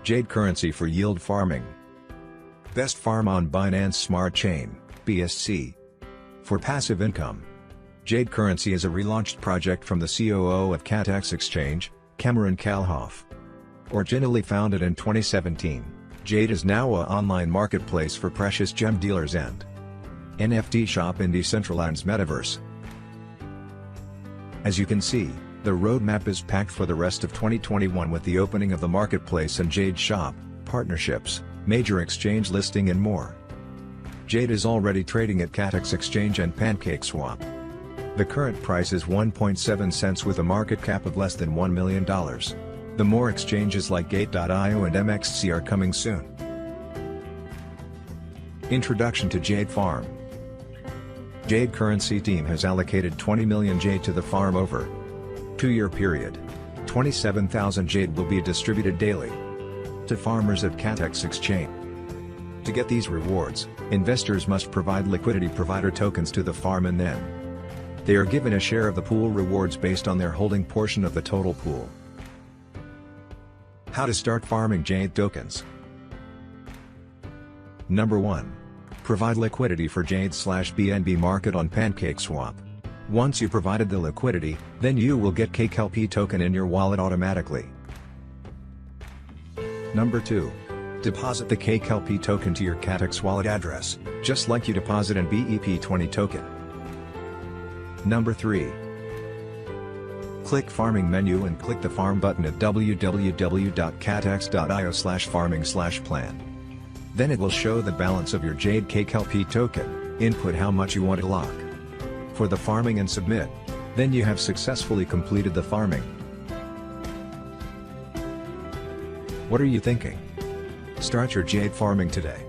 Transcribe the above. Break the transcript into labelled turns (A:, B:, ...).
A: Jade Currency for yield farming. Best farm on Binance Smart Chain, BSC. For passive income. Jade Currency is a relaunched project from the COO of Catex Exchange, Cameron Kalhoff. Originally founded in 2017, Jade is now an online marketplace for precious gem dealers and NFT shop in Decentraland's Metaverse. As you can see, the roadmap is packed for the rest of 2021 with the opening of the marketplace and Jade shop, partnerships, major exchange listing and more. Jade is already trading at Catex Exchange and Pancakeswap. The current price is 1.7 cents with a market cap of less than $1 million. The more exchanges like Gate.io and MXC are coming soon. Introduction to Jade Farm. Jade Currency team has allocated 20 million Jade to the farm over 2-year period. 27,000 Jade will be distributed daily to farmers at Catex Exchange. To get these rewards, investors must provide liquidity provider tokens to the farm and then they are given a share of the pool rewards based on their holding portion of the total pool. How to start farming Jade tokens. Number 1. Provide liquidity for Jade/BNB market on Pancakeswap. Once you provided the liquidity, then you will get KKLP token in your wallet automatically. Number 2. Deposit the KKLP token to your Catex wallet address, just like you deposit an BEP20 token. Number 3. Click Farming menu and click the Farm button at www.catex.io/farming/plan. Then it will show the balance of your Jade KKLP token, input how much you want to lock for the farming and submit. Then you have successfully completed the farming. What are you thinking? Start your Jade farming today.